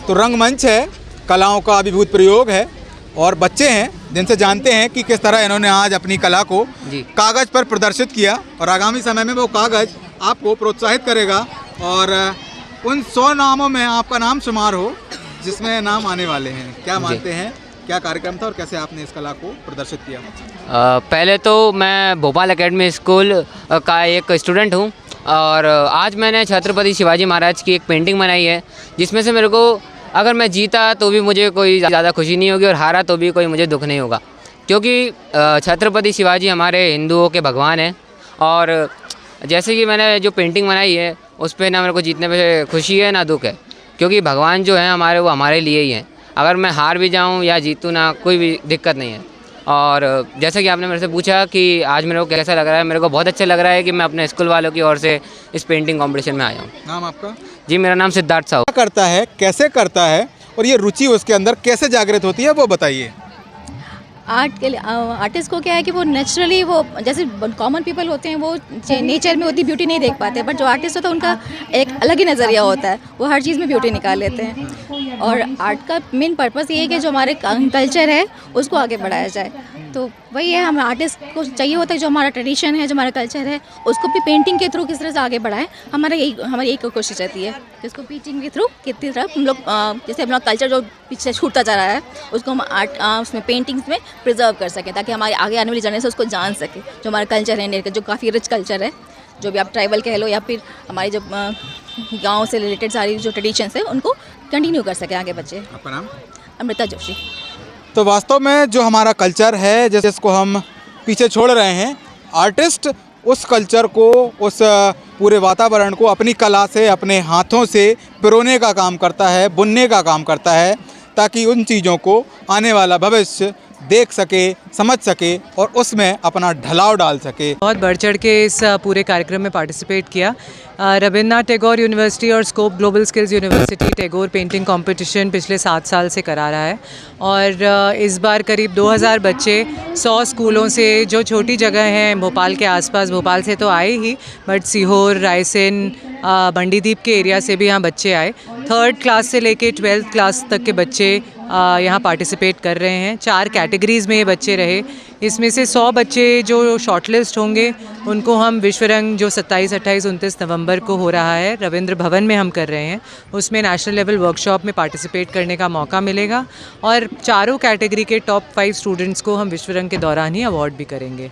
तो रंगमंच है, कलाओं का अभिभूत प्रयोग है और बच्चे हैं जिनसे जानते हैं कि किस तरह इन्होंने आज अपनी कला को कागज़ पर प्रदर्शित किया और आगामी समय में वो कागज़ आपको प्रोत्साहित करेगा और उन 100 नामों में आपका नाम शुमार हो जिसमें नाम आने वाले हैं। क्या मानते हैं, क्या कार्यक्रम था और कैसे आपने इस कला को प्रदर्शित किया? पहले तो मैं भोपाल एकेडमी स्कूल का एक स्टूडेंट हूँ और आज मैंने छत्रपति शिवाजी महाराज की एक पेंटिंग बनाई है जिसमें से मेरे को अगर मैं जीता तो भी मुझे कोई ज़्यादा खुशी नहीं होगी और हारा तो भी कोई मुझे दुख नहीं होगा, क्योंकि छत्रपति शिवाजी हमारे हिंदुओं के भगवान हैं। और जैसे कि मैंने जो पेंटिंग बनाई है उस पर ना मेरे को जीतने पे खुशी है ना दुख है, क्योंकि भगवान जो हैं हमारे वो हमारे लिए ही हैं। अगर मैं हार भी जाऊँ या जीतूँ ना, कोई भी दिक्कत नहीं है। और जैसा कि आपने मेरे से पूछा कि आज मेरे को कैसा लग रहा है, मेरे को बहुत अच्छा लग रहा है कि मैं अपने स्कूल वालों की ओर से इस पेंटिंग कंपटीशन में आया हूँ। नाम आपका? जी, मेरा नाम सिद्धार्थ साहू। क्या करता है, कैसे करता है और ये रुचि उसके अंदर कैसे जागृत होती है, वो बताइए। आर्ट के लिए आर्टिस्ट को क्या है कि वो नेचुरली, वो जैसे कॉमन पीपल होते हैं वो नेचर में उतनी ब्यूटी नहीं देख पाते, बट जो आर्टिस्ट होता है उनका एक अलग ही नज़रिया होता है, वो हर चीज़ में ब्यूटी निकाल लेते हैं। और आर्ट का मेन पर्पस ये है कि जो हमारे कल्चर है उसको आगे बढ़ाया जाए। तो वही है, हम आर्टिस्ट को चाहिए होता है जो हमारा ट्रेडिशन है, जो हमारा कल्चर है, उसको भी पेंटिंग के थ्रू किस तरह से आगे बढ़ाएं। हमारी यही कोशिश रहती है कि उसको पेंटिंग के थ्रू कितनी तरह हम लोग जैसे अपना कल्चर जो पीछे छूटता जा रहा है उसको हम आर्ट उसमें पेंटिंग्स में प्रिजर्व कर सकें, ताकि हमारे आगे आने वाली जनरेशन उसको जान सके। जो हमारा कल्चर है इंडिया का, जो काफ़ी रिच कल्चर है, जो भी आप ट्राइबल कह लो या फिर हमारी जो गाँव से रिलेटेड सारी जो ट्रेडिशंस है उनको कंटिन्यू कर सकें आगे बच्चे। आपका नाम? अमृता जोशी। तो वास्तव में जो हमारा कल्चर है जिसको हम पीछे छोड़ रहे हैं, आर्टिस्ट उस कल्चर को, उस पूरे वातावरण को अपनी कला से, अपने हाथों से पिरोने का काम करता है, बुनने का काम करता है, ताकि उन चीज़ों को आने वाला भविष्य देख सके, समझ सके और उसमें अपना ढलाव डाल सके। बहुत बढ़ चढ़ के इस पूरे कार्यक्रम में पार्टिसिपेट किया। रविन्द्रनाथ टैगोर यूनिवर्सिटी और scope global skills university Tagore painting competition पिछले 7 साल से करा रहा है और इस बार करीब 2000 बच्चे 100 स्कूलों से, जो छोटी जगह हैं भोपाल के आसपास, भोपाल से तो आए ही, बट सीहोर, रायसेन, बंडीदीप के एरिया से भी यहाँ बच्चे आए। 3rd क्लास से लेके 12th क्लास तक के बच्चे यहाँ पार्टिसिपेट कर रहे हैं। 4 कैटेगरीज़ में ये बच्चे रहे। इसमें से 100 बच्चे जो शॉर्टलिस्ट होंगे उनको हम विश्व रंग, जो 27, 28, 29 नवंबर को हो रहा है, रविंद्र भवन में हम कर रहे हैं, उसमें नेशनल लेवल वर्कशॉप में पार्टिसिपेट करने का मौका मिलेगा और चारों कैटेगरी के टॉप 5 स्टूडेंट्स को हम विश्व रंग के दौरान ही अवार्ड भी करेंगे।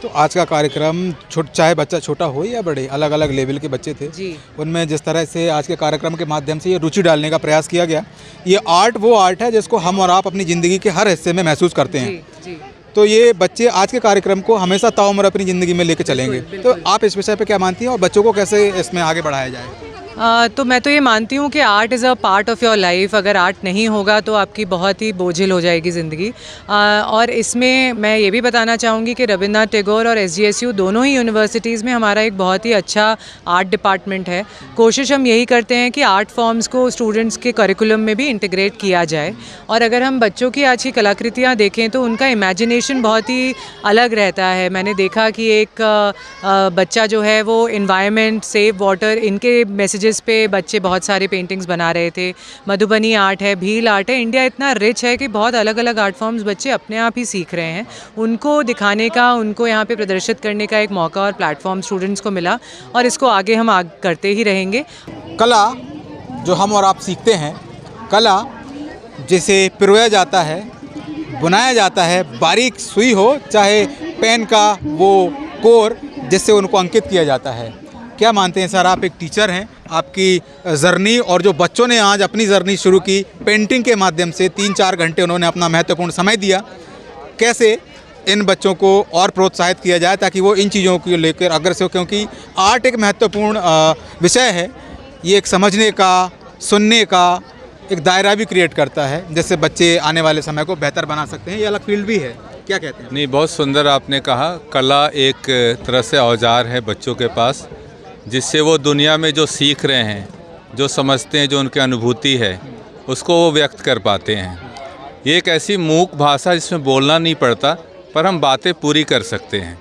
तो आज का कार्यक्रम चाहे बच्चा छोटा हो या बड़े, अलग अलग लेवल के बच्चे थे जी। उनमें जिस तरह से आज के कार्यक्रम के माध्यम से ये रुचि डालने का प्रयास किया गया, ये आर्ट वो आर्ट है जिसको हम और आप अपनी ज़िंदगी के हर हिस्से में महसूस करते हैं। जी। तो ये बच्चे आज के कार्यक्रम को हमेशा ताउम्र अपनी ज़िंदगी में लेके चलेंगे। तो आप इस विषय पे क्या मानती हैं और बच्चों को कैसे इसमें आगे बढ़ाया जाए? तो मैं तो ये मानती हूँ कि art is a part of your life. अगर आर्ट नहीं होगा तो आपकी बहुत ही बोझिल हो जाएगी ज़िंदगी। और इसमें मैं ये भी बताना चाहूँगी कि रविन्द्रनाथ टैगोर और SGSU दोनों ही यूनिवर्सिटीज़ में हमारा एक बहुत ही अच्छा आर्ट डिपार्टमेंट है। कोशिश हम यही करते हैं कि आर्ट फॉर्म्स को स्टूडेंट्स के करिकुलम में भी इंटीग्रेट किया जाए। और अगर हम बच्चों की आज की कलाकृतियाँ देखें तो उनका इमेजिनेशन बहुत ही अलग रहता है। मैंने देखा कि एक बच्चा जो है वो एनवायरनमेंट, सेव वाटर, इनके मैसेजेस पे बच्चे बहुत सारी पेंटिंग्स बना रहे थे। मधुबनी आर्ट है, भील आर्ट है। इंडिया इतना रिच है कि बहुत अलग अलग आर्ट फॉर्म्स बच्चे अपने आप ही सीख रहे हैं। उनको दिखाने का, उनको यहाँ पे प्रदर्शित करने का एक मौका और प्लेटफॉर्म स्टूडेंट्स को मिला और इसको आगे हम करते ही रहेंगे। कला जो हम और आप सीखते हैं, कला जिसे पिरोया जाता है, बुनाया जाता है, बारीक सुई हो चाहे पेन का वो कोर जिससे उनको अंकित किया जाता है। क्या मानते हैं सर, आप एक टीचर हैं, आपकी जर्नी और जो बच्चों ने आज अपनी जर्नी शुरू की पेंटिंग के माध्यम से, 3-4 घंटे उन्होंने अपना महत्वपूर्ण समय दिया, कैसे इन बच्चों को और प्रोत्साहित किया जाए ताकि वो इन चीज़ों को लेकर अग्रसर हो, क्योंकि आर्ट एक महत्वपूर्ण विषय है। ये एक समझने का, सुनने का एक दायरा भी क्रिएट करता है जिससे बच्चे आने वाले समय को बेहतर बना सकते हैं। ये अलग फील्ड भी है, क्या कहते हैं? नहीं, बहुत सुंदर आपने कहा। कला एक तरह से औजार है बच्चों के पास, जिससे वो दुनिया में जो सीख रहे हैं, जो समझते हैं, जो उनकी अनुभूति है, उसको वो व्यक्त कर पाते हैं। ये एक ऐसी मूक भाषा जिसमें बोलना नहीं पड़ता, पर हम बातें पूरी कर सकते हैं।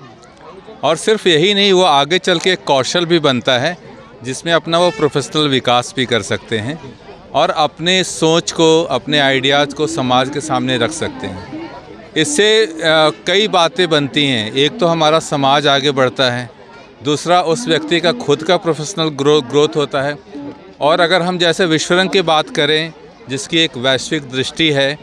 और सिर्फ यही नहीं, वो आगे चल के एक कौशल भी बनता है जिसमें अपना वो प्रोफेशनल विकास भी कर सकते हैं। और अपने सोच को, अपने आइडियाज़ को समाज के सामने रख सकते हैं। इससे कई बातें बनती हैं। एक तो हमारा समाज आगे बढ़ता है, दूसरा उस व्यक्ति का खुद का प्रोफेशनल ग्रोथ होता है। और अगर हम जैसे विश्वरंग की बात करें, जिसकी एक वैश्विक दृष्टि है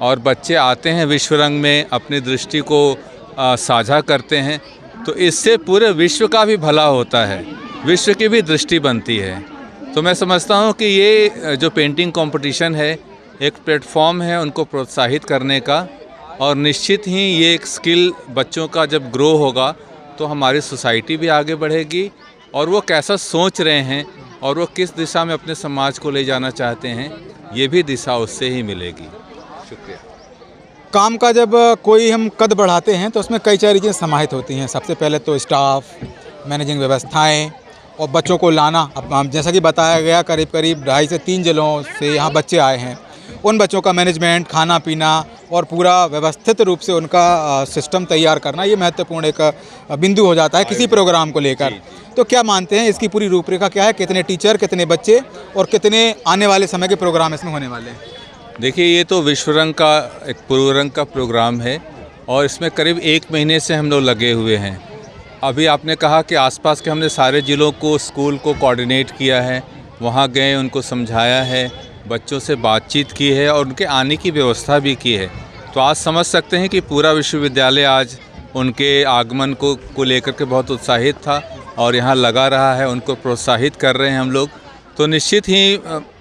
और बच्चे आते हैं विश्वरंग में, अपनी दृष्टि को साझा करते हैं, तो इससे पूरे विश्व का भी भला होता है, विश्व की भी दृष्टि बनती है। तो मैं समझता हूँ कि ये जो पेंटिंग कंपटीशन है एक प्लेटफॉर्म है उनको प्रोत्साहित करने का, और निश्चित ही ये एक स्किल बच्चों का जब ग्रो होगा तो हमारी सोसाइटी भी आगे बढ़ेगी, और वो कैसा सोच रहे हैं और वो किस दिशा में अपने समाज को ले जाना चाहते हैं, ये भी दिशा उससे ही मिलेगी। शुक्रिया। काम का जब कोई हम कद बढ़ाते हैं तो उसमें कई सारी चीज़ें समाहित होती हैं। सबसे पहले तो स्टाफ, मैनेजिंग व्यवस्थाएं और बच्चों को लाना। अब जैसा कि बताया गया, करीब करीब 2.5 से 3 जिलों से यहाँ बच्चे आए हैं। उन बच्चों का मैनेजमेंट, खाना पीना और पूरा व्यवस्थित रूप से उनका सिस्टम तैयार करना, ये महत्वपूर्ण एक बिंदु हो जाता है किसी प्रोग्राम को लेकर। तो क्या मानते हैं इसकी पूरी रूपरेखा क्या है? कितने टीचर, कितने बच्चे और कितने आने वाले समय के प्रोग्राम इसमें होने वाले हैं? देखिए, ये तो विश्वरंग का एक पूर्वरंग का प्रोग्राम है और इसमें करीब 1 महीने से हम लोग लगे हुए हैं। अभी आपने कहा कि आसपास के हमने सारे ज़िलों को, स्कूल को कोऑर्डिनेट किया है, वहाँ गए, उनको समझाया है, बच्चों से बातचीत की है और उनके आने की व्यवस्था भी की है। तो आज समझ सकते हैं कि पूरा विश्वविद्यालय आज उनके आगमन को लेकर के बहुत उत्साहित था और यहाँ लगा रहा है, उनको प्रोत्साहित कर रहे हैं हम लोग। तो निश्चित ही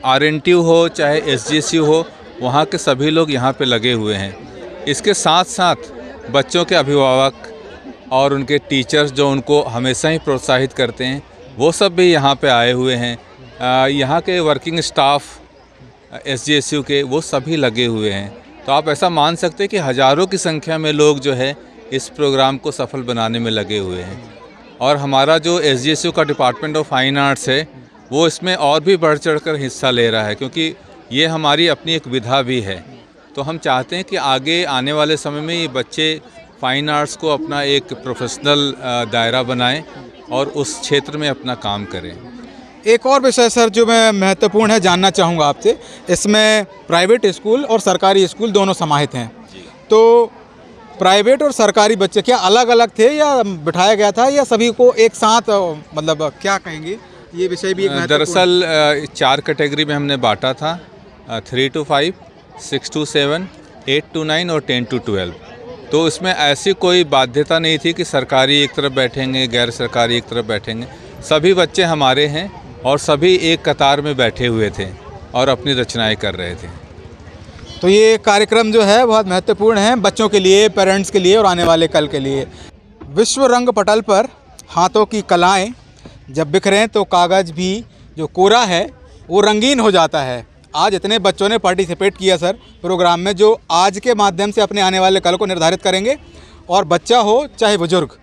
RNTU हो चाहे SGSU हो, वहाँ के सभी लोग यहाँ पे लगे हुए हैं। इसके साथ साथ बच्चों के अभिभावक और उनके टीचर्स जो उनको हमेशा ही प्रोत्साहित करते हैं, वो सब भी यहाँ पे आए हुए हैं। यहाँ के वर्किंग स्टाफ SGSU के, वो सभी लगे हुए हैं। तो आप ऐसा मान सकते हैं कि हज़ारों की संख्या में लोग जो है इस प्रोग्राम को सफल बनाने में लगे हुए हैं। और हमारा जो SGSU का डिपार्टमेंट ऑफ फाइन आर्ट्स है, वो इसमें और भी बढ़ चढ़कर हिस्सा ले रहा है, क्योंकि ये हमारी अपनी एक विधा भी है। तो हम चाहते हैं कि आगे आने वाले समय में ये बच्चे फाइन आर्ट्स को अपना एक प्रोफेशनल दायरा बनाएं और उस क्षेत्र में अपना काम करें। एक और विषय सर जो मैं महत्वपूर्ण है जानना चाहूँगा आपसे, इसमें प्राइवेट स्कूल और सरकारी स्कूल दोनों समाहित हैं। तो प्राइवेट और सरकारी बच्चे क्या अलग अलग थे या बिठाया गया था, या सभी को एक साथ, मतलब क्या कहेंगे, ये विषय भी एक दरअसल 4 कैटेगरी में हमने बांटा था, 3 to 5, 6 to 7, 8 to 9 और 10 to 12। तो इसमें ऐसी कोई बाध्यता नहीं थी कि सरकारी एक तरफ बैठेंगे, गैर सरकारी एक तरफ बैठेंगे। सभी बच्चे हमारे हैं और सभी एक कतार में बैठे हुए थे और अपनी रचनाएं कर रहे थे। तो ये कार्यक्रम जो है बहुत महत्वपूर्ण है बच्चों के लिए, पेरेंट्स के लिए और आने वाले कल के लिए। विश्व रंग पटल पर हाथों की कलाएं जब बिखरें तो कागज़ भी जो कोरा है वो रंगीन हो जाता है। आज इतने बच्चों ने पार्टिसिपेट किया सर प्रोग्राम में, जो आज के माध्यम से अपने आने वाले कल को निर्धारित करेंगे। और बच्चा हो चाहे बुजुर्ग,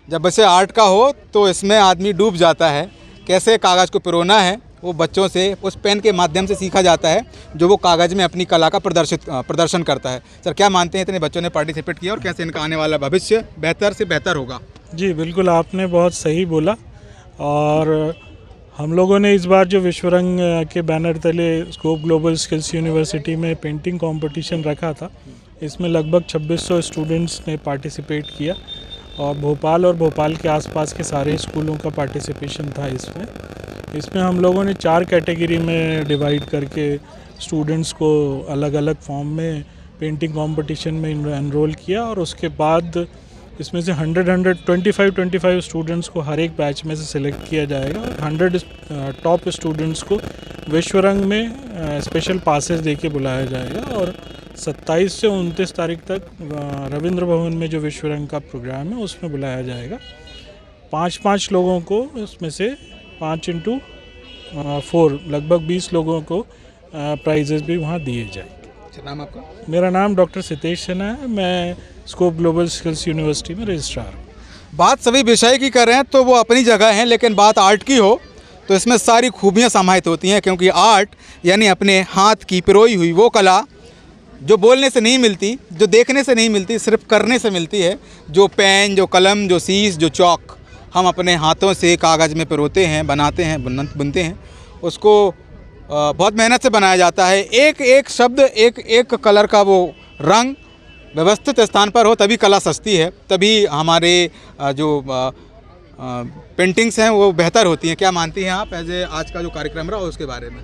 जब बच्चे आर्ट का हो तो इसमें आदमी डूब जाता है। कैसे कागज़ को पिरोना है वो बच्चों से उस पेन के माध्यम से सीखा जाता है, जो वो कागज़ में अपनी कला का प्रदर्शन करता है। सर क्या मानते हैं, इतने बच्चों ने पार्टिसिपेट किया और कैसे इनका आने वाला भविष्य बेहतर से बेहतर होगा? जी बिल्कुल, आपने बहुत सही बोला। और हम लोगों ने इस बार जो विश्वरंग के बैनर तले स्कोप ग्लोबल स्किल्स यूनिवर्सिटी में पेंटिंग कंपटीशन रखा था, इसमें लगभग 2600 स्टूडेंट्स ने पार्टिसिपेट किया और भोपाल और भोपाल के आसपास के सारे स्कूलों का पार्टिसिपेशन था। इसमें हम लोगों ने 4 कैटेगरी में डिवाइड करके स्टूडेंट्स को अलग अलग फॉर्म में पेंटिंग कंपटीशन में एनरोल किया और उसके बाद इसमें से 125 स्टूडेंट्स को हर एक बैच में से सिलेक्ट किया जाएगा और 100 टॉप स्टूडेंट्स को विश्वरंग में स्पेशल पासेस देके बुलाया जाएगा। और 27 से 29 तारीख तक रविंद्र भवन में जो विश्वरंग का प्रोग्राम है उसमें बुलाया जाएगा। 5-5 लोगों को, इसमें से 5 into 4 लगभग 20 लोगों को प्राइजेस भी वहाँ दिए जाएंगे। नाम आपका? मेरा नाम डॉक्टर सितेश सिन्हा है, मैं स्कोप ग्लोबल स्किल्स यूनिवर्सिटी में रजिस्ट्रार हूँ। बात सभी विषय की कर रहे हैं तो वो अपनी जगह है, लेकिन बात आर्ट की हो तो इसमें सारी खूबियाँ समाहित होती हैं, क्योंकि आर्ट यानी अपने हाथ की पिरोई हुई वो कला जो बोलने से नहीं मिलती, जो देखने से नहीं मिलती, सिर्फ करने से मिलती है। जो पेन, जो कलम, जो सीस, जो चौक हम अपने हाथों से कागज़ में पिरोते हैं, बनाते हैं, बुनते हैं, उसको बहुत मेहनत से बनाया जाता है। एक एक शब्द, एक एक कलर का वो रंग व्यवस्थित स्थान पर हो तभी कला सजती है, तभी हमारे जो पेंटिंग्स हैं वो बेहतर होती हैं। क्या मानती हैं आप एज ए आज का जो कार्यक्रम रहा उसके बारे में?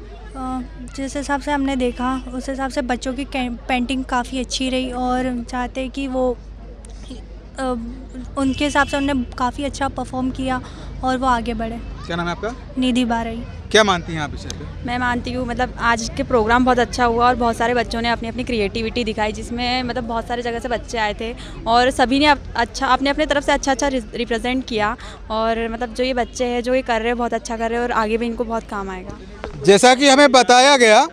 जिस हिसाब से हमने देखा उस हिसाब से बच्चों की पेंटिंग काफ़ी अच्छी रही और चाहते हैं कि वो उनके हिसाब से उन्होंने काफ़ी अच्छा परफॉर्म किया और वो आगे बढ़े। क्या नाम है आपका? निधि बारई। क्या मानती हैं आप इस विषय पे? मैं मानती हूँ मतलब आज के प्रोग्राम बहुत अच्छा हुआ और बहुत सारे बच्चों ने अपनी अपनी क्रिएटिविटी दिखाई, जिसमें मतलब बहुत सारे जगह से बच्चे आए थे और सभी ने अच्छा अपने अपने तरफ से अच्छा रिप्रेजेंट किया। और मतलब जो ये बच्चे हैं जो ये कर रहे हैं बहुत अच्छा कर रहे हैं और आगे भी इनको बहुत काम आएगा। जैसा कि हमें बताया गया,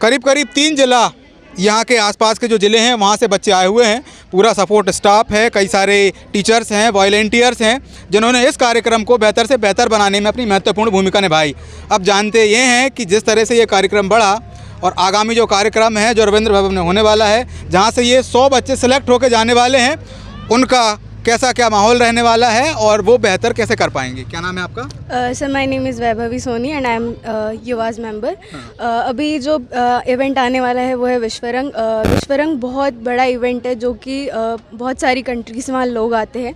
करीब करीब 3 जिला यहाँ के आसपास के जो ज़िले हैं वहाँ से बच्चे आए हुए हैं। पूरा सपोर्ट स्टाफ है, कई सारे टीचर्स हैं, वॉलंटियर्स हैं जिन्होंने इस कार्यक्रम को बेहतर से बेहतर बनाने में अपनी महत्वपूर्ण भूमिका निभाई। अब जानते ये हैं कि जिस तरह से ये कार्यक्रम बढ़ा और आगामी जो कार्यक्रम है जो रविंद्र भवन में होने वाला है, जहाँ से ये 100 बच्चे सेलेक्ट होकर जाने वाले हैं, उनका कैसा क्या माहौल रहने वाला है और वो बेहतर कैसे कर पाएंगे। क्या नाम है आपका? Sir my name is Vaibhavi Soni and I am Yuvaj member. अभी जो इवेंट आने वाला है वो है विश्वरंग। विश्वरंग बहुत बड़ा इवेंट है जो कि बहुत सारी कंट्री से वहाँ लोग आते हैं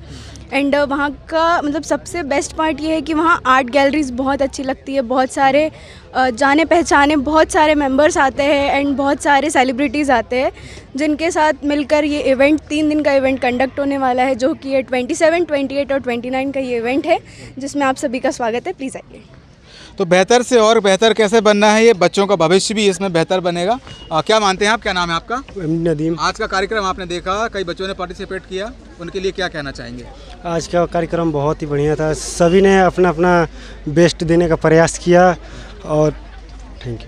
एंड वहाँ का मतलब सबसे बेस्ट पार्ट ये है कि वहाँ आर्ट गैलरीज बहुत अच्छी लगती है। बहुत सारे जाने पहचाने बहुत सारे मेंबर्स आते हैं एंड बहुत सारे सेलिब्रिटीज़ आते हैं जिनके साथ मिलकर ये इवेंट 3 दिन का इवेंट कंडक्ट होने वाला है, जो कि ये 27, 28 और 29 का ये इवेंट है जिसमें आप सभी का स्वागत है। प्लीज़ आइए। तो बेहतर से और बेहतर कैसे बनना है, ये बच्चों का भविष्य भी इसमें बेहतर बनेगा। क्या मानते हैं आप? क्या नाम है आपका? नदीम। आज का कार्यक्रम आपने देखा, कई बच्चों ने पार्टिसिपेट किया, उनके लिए क्या कहना चाहेंगे? आज का कार्यक्रम बहुत ही बढ़िया था, सभी ने अपना अपना बेस्ट देने का प्रयास किया और थैंक यू।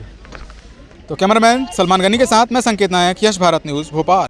तो कैमरामैन सलमान गनी के साथ मैं संकेत नायक, यश भारत न्यूज़ भोपाल।